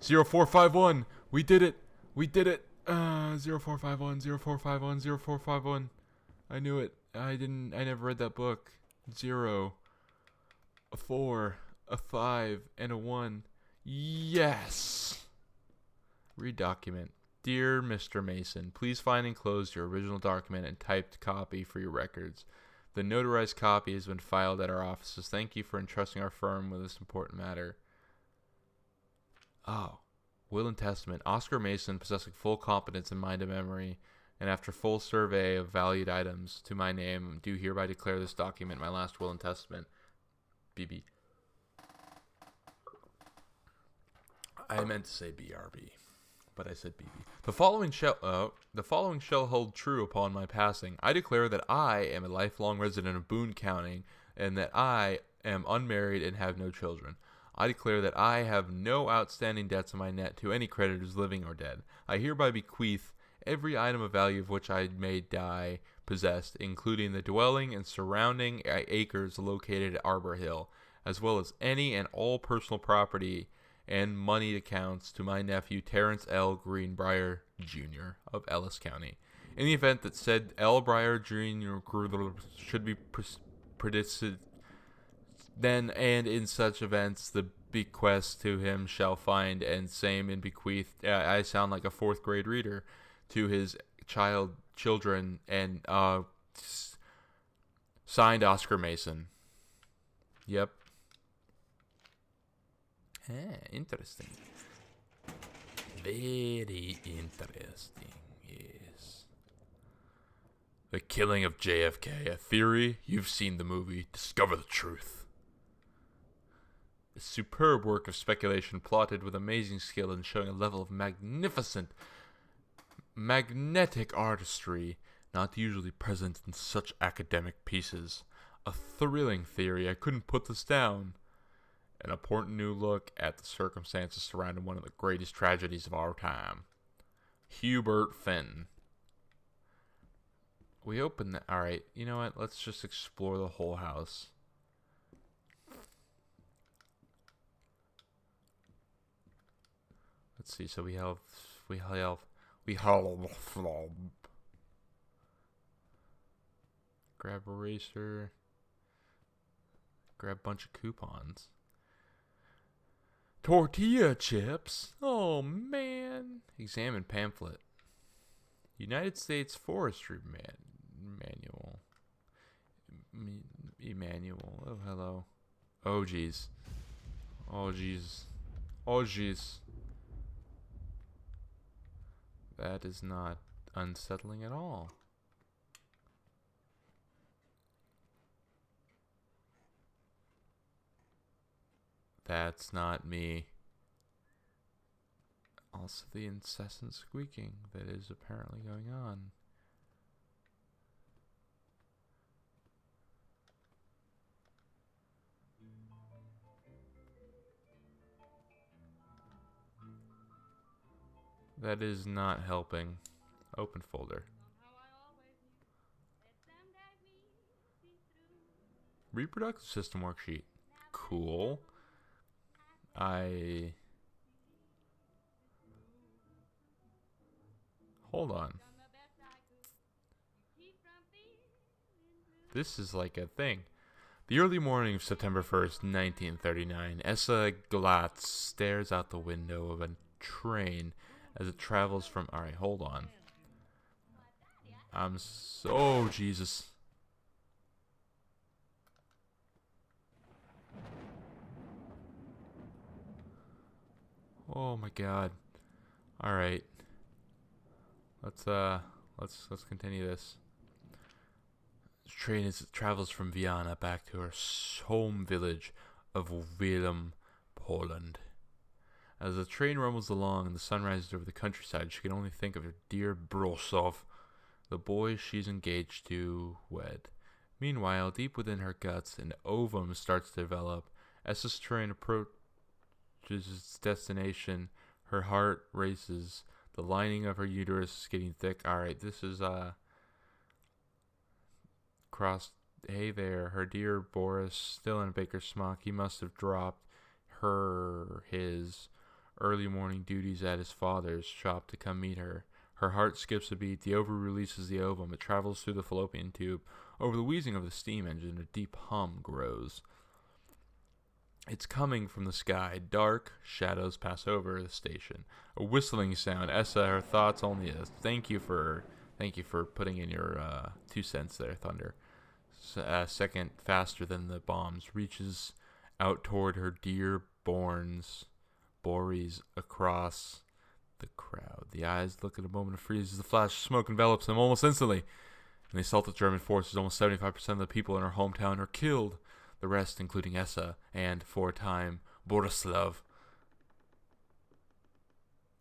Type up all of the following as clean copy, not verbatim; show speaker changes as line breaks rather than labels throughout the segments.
0451. We did it. We did it. 0451, 0451, 0451. I knew it. I never read that book. 0, a 4, a 5, and a 1. Yes! Read document. Dear Mr. Mason, please find enclosed your original document and typed copy for your records. The notarized copy has been filed at our offices. Thank you for entrusting our firm with this important matter. Oh. Will and Testament. Oscar Mason, possessing full competence in mind and memory, and after full survey of valued items to my name, do hereby declare this document my last will and testament. BB. I meant to say BRB, but I said BB. The following shall hold true upon my passing. I declare that I am a lifelong resident of Boone County, and that I am unmarried and have no children. I declare that I have no outstanding debts on my net to any creditors living or dead. I hereby bequeath every item of value of which I may die possessed, including the dwelling and surrounding acres located at Arbor Hill, as well as any and all personal property and moneyed accounts to my nephew Terrence L. Greenbrier, Jr. of Ellis County. In the event that said L. Brier Jr. should be predicted, then and in such events the bequest to him shall find and same in bequeath. I sound like a fourth grade reader. To his children, and signed Oscar Mason. Yep. Interesting. Very interesting, yes. The killing of JFK, a theory? You've seen the movie. Discover the truth. A superb work of speculation plotted with amazing skill and showing a level of magnetic artistry not usually present in such academic pieces. A thrilling theory. I couldn't put this down. An important new look at the circumstances surrounding one of the greatest tragedies of our time. Hubert Fenton. We open that. Alright, you know what? Let's just explore the whole house. Let's see. So we have grab eraser. Grab a bunch of coupons. Tortilla chips. Oh man. Examine pamphlet. United States Forestry Manual. Emmanuel. Oh hello. Oh jeez. Oh jeez. Oh jeez. That is not unsettling at all. That's not me. Also the incessant squeaking that is apparently going on. That is not helping. Open folder. Reproductive system worksheet. Cool. Hold on. This is like a thing. The early morning of September 1st, 1939, Essa Glatz stares out the window of a train as it travels from... Alright, hold on. Oh, Jesus. Oh my god. Alright. Let's continue this. The train travels from Vienna back to her home village of Willem, Poland. As the train rumbles along and the sun rises over the countryside, she can only think of her dear Brosov, the boy she's engaged to wed. Meanwhile, deep within her guts, an ovum starts to develop. As this train approaches its destination, her heart races. The lining of her uterus is getting thick. Alright, this is, Hey there, her dear Boris, still in a baker's smock. He must have dropped his early morning duties at his father's shop to come meet her. Her heart skips a beat. The ovary releases the ovum. It travels through the fallopian tube. Over the wheezing of the steam engine, a deep hum grows. It's coming from the sky. Dark shadows pass over the station. A whistling sound. Essa, her thoughts only is. Thank you for putting in your 2 cents there, Thunder. Second faster than the bombs. Reaches out toward her dear Borns. Bories across the crowd. The eyes look at a moment of freeze as the flash of smoke envelops them almost instantly. In the assault of German forces, almost 75% of the people in her hometown are killed. The rest, including Essa and, for a time, Borislav.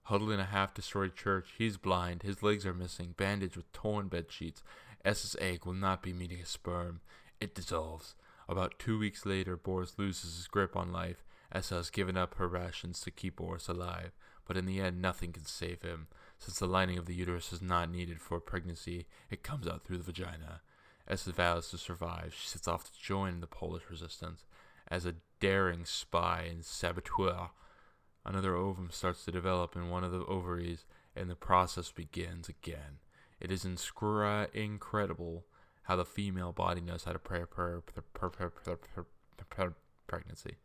Huddled in a half-destroyed church, he's blind, his legs are missing, bandaged with torn bed sheets. Essa's egg will not be meeting a sperm. It dissolves. About 2 weeks later, Boris loses his grip on life. Essa has given up her rations to keep Boris alive, but in the end, nothing can save him. Since the lining of the uterus is not needed for pregnancy, it comes out through the vagina. Essa vows to survive. She sets off to join the Polish resistance. As a daring spy and saboteur, another ovum starts to develop in one of the ovaries, and the process begins again. It is incredible how the female body knows how to prepare pregnancy.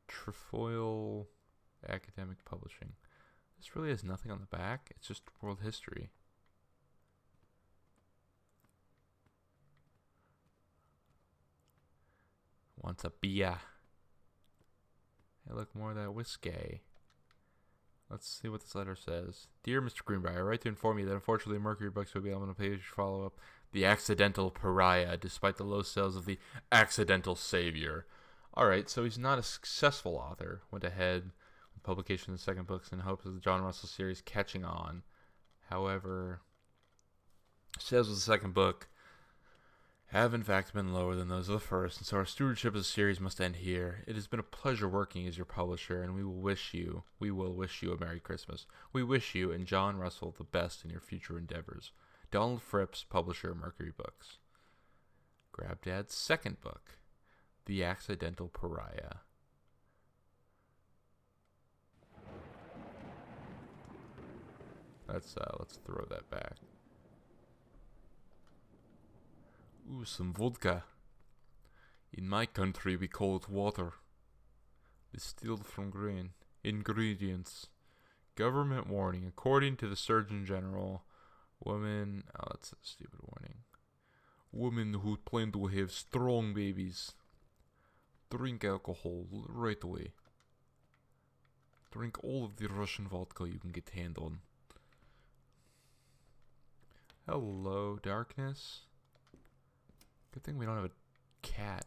Trefoil Academic Publishing. This really has nothing on the back. It's just world history. Wants a beer. Hey, look, more of that whiskey. Let's see what this letter says. Dear Mr. Greenbrier, I write to inform you that unfortunately Mercury Books will be able to page follow-up The Accidental Pariah, despite the low sales of The Accidental Savior. Alright, so he's not a successful author. Went ahead with publication of the second books in hopes of the John Russell series catching on. However, sales of the second book have in fact been lower than those of the first, and so our stewardship of the series must end here. It has been a pleasure working as your publisher, and we will wish you a Merry Christmas. We wish you and John Russell the best in your future endeavors. Donald Phipps, publisher, Mercury Books. Grab Dad's second book, The Accidental Pariah. Let's throw that back. Ooh, some vodka. In my country, we call it water. Distilled from grain. Ingredients. Government warning. According to the Surgeon General, women... Oh, that's a stupid warning. Women who plan to have strong babies. Drink alcohol right away. Drink all of the Russian vodka you can get hand on. Hello, darkness. Good thing we don't have a cat.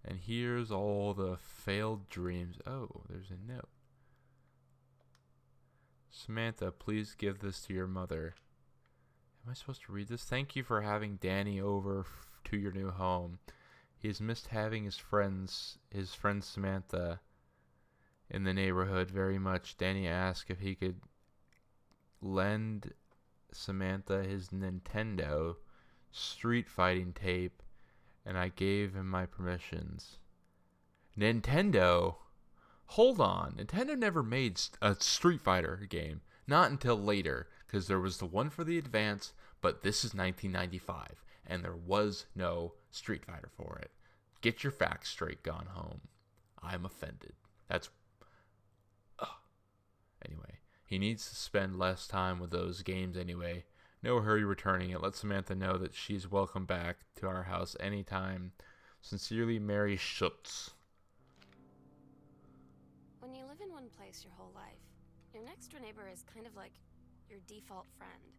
And here's all the failed dreams. Oh, there's a note. Samantha, please give this to your mother. Am I supposed to read this? Thank you for having Danny over to your new home. He has missed having his friend Samantha in the neighborhood very much. Danny asked if he could lend Samantha his Nintendo Street Fighting tape, and I gave him my permissions. Nintendo? Hold on. Nintendo never made a Street Fighter game. Not until later, because there was the one for the Advance, but this is 1995, and there was no Street Fighter for it. Get your facts straight, Gone Home. I'm offended. Anyway, he needs to spend less time with those games anyway. No hurry returning it. Let Samantha know that she's welcome back to our house anytime. Sincerely, Mary Schutz.
When you live in one place your whole life, your next door neighbor is kind of like your default friend.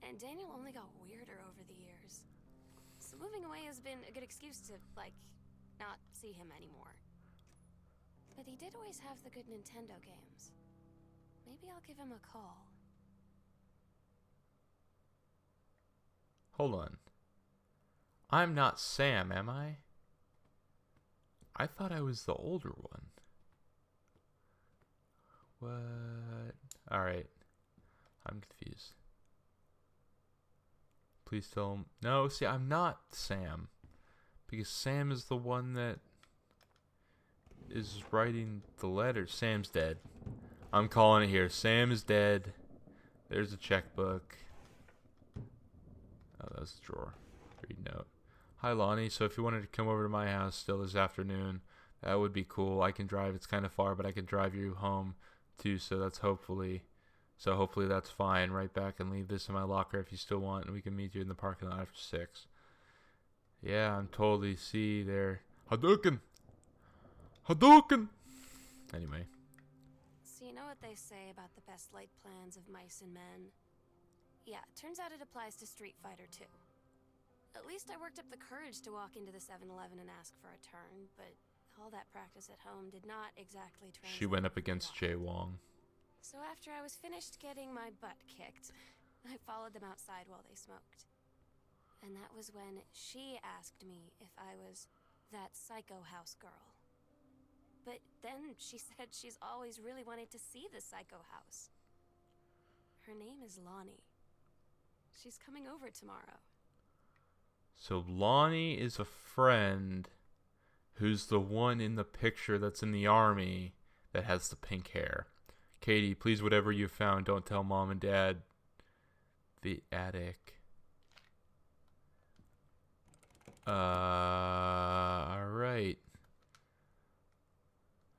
And Daniel only got weirder over the years. So moving away has been a good excuse to, not see him anymore. But he did always have the good Nintendo games. Maybe I'll give him a call.
Hold on. I'm not Sam, am I? I thought I was the older one. What? Alright. I'm confused. Please tell him. No, see, I'm not Sam. Because Sam is the one that is writing the letter? Sam's dead. I'm calling it here. Sam is dead. There's a checkbook. Oh, that was the drawer. Read note. Hi, Lonnie. So if you wanted to come over to my house still this afternoon, that would be cool. I can drive. It's kind of far, but I can drive you home too. So hopefully that's fine. Right back and leave this in my locker if you still want, and we can meet you in the parking lot after 6. Yeah, I'm totally see there. Hadouken! Hadouken! Anyway.
So you know what they say about the best laid plans of mice and men? Yeah, turns out it applies to Street Fighter too. At least I worked up the courage to walk into the 7-Eleven and ask for a turn, but all that practice at home did not exactly translate.
She went up against Jay Wong.
So after I was finished getting my butt kicked, I followed them outside while they smoked. And that was when she asked me if I was that psycho house girl. But then she said she's always really wanted to see the psycho house. Her name is Lonnie. She's coming over tomorrow.
So Lonnie is a friend who's the one in the picture that's in the army that has the pink hair. Katie, please, whatever you found, don't tell Mom and Dad. The attic. Alright.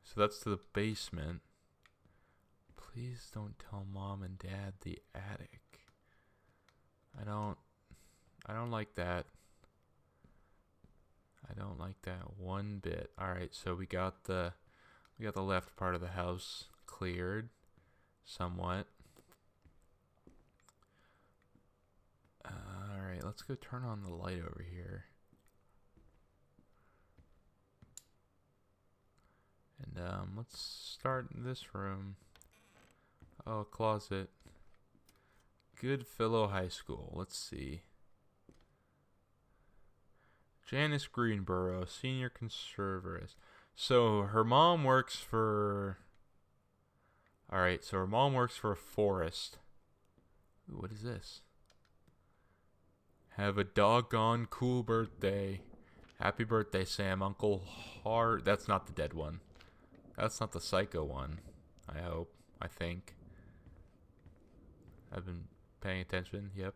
So that's to the basement. Please don't tell Mom and Dad the attic. I don't like that. I don't like that one bit. Alright, so we got the left part of the house cleared somewhat. Alright, let's go turn on the light over here. And let's start in this room. Oh, closet. Goodfellow High School. Let's see. Janice Greenborough, senior conservatorist. So her mom works for... Alright, so her mom works for a forest. Ooh, what is this? Have a doggone cool birthday. Happy birthday, Sam. Uncle Hart. That's not the dead one. That's not the psycho one. I hope. I think. I've been paying attention. Yep.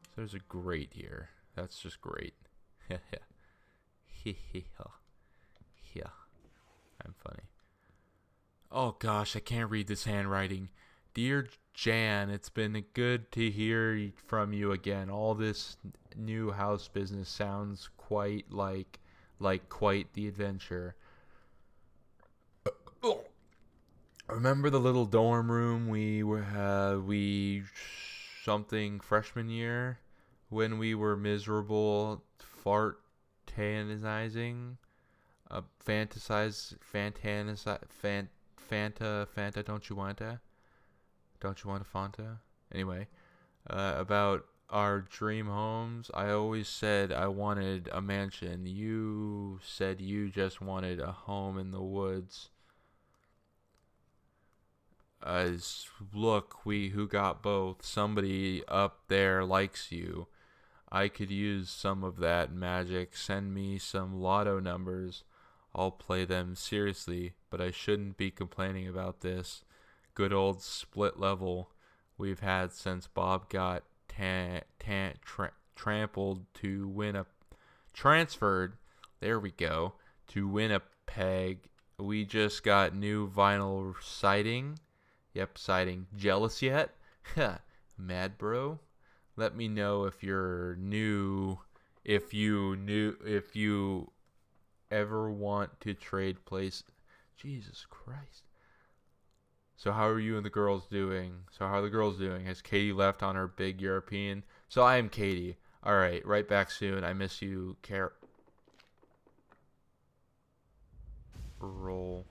So there's a grate here. That's just great. Yeah. I'm funny. Oh gosh, I can't read this handwriting. Dear Jan, it's been good to hear from you again. All this new house business sounds quite like quite the adventure. Remember the little dorm room we something freshman year when we were miserable, fantasizing, Fanta, don't you want a Fanta? Anyway, about our dream homes. I always said I wanted a mansion. You said you just wanted a home in the woods. Look, who got both. Somebody up there likes you. I could use some of that magic. Send me some lotto numbers. I'll play them seriously, but I shouldn't be complaining about this. Good old split level we've had since Bob got transferred. There we go. To Winnipeg. We just got new vinyl siding. Yep, siding. Jealous yet? Mad bro. Let me know if you're new. If you ever want to trade place. Jesus Christ. So how are you and the girls doing? Has Katie left on her big European? So I am Katie. Alright, right back soon. I miss you. Roll.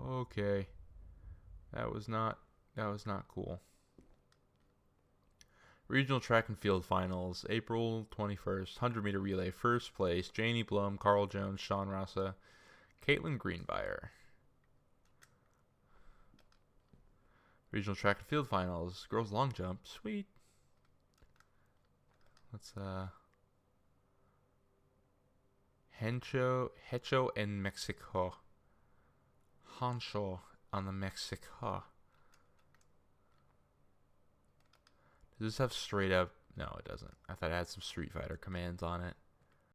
Okay. That was not cool. Regional track and field finals, April 21st, 100-meter relay, first place, Janie Blum, Carl Jones, Sean Rassa, Caitlin Greenbrier. Regional track and field finals, girls long jump, sweet. Let's Hecho en Mexico. Hancho on the Mexico. Does this have straight up? No, it doesn't. I thought it had some Street Fighter commands on it.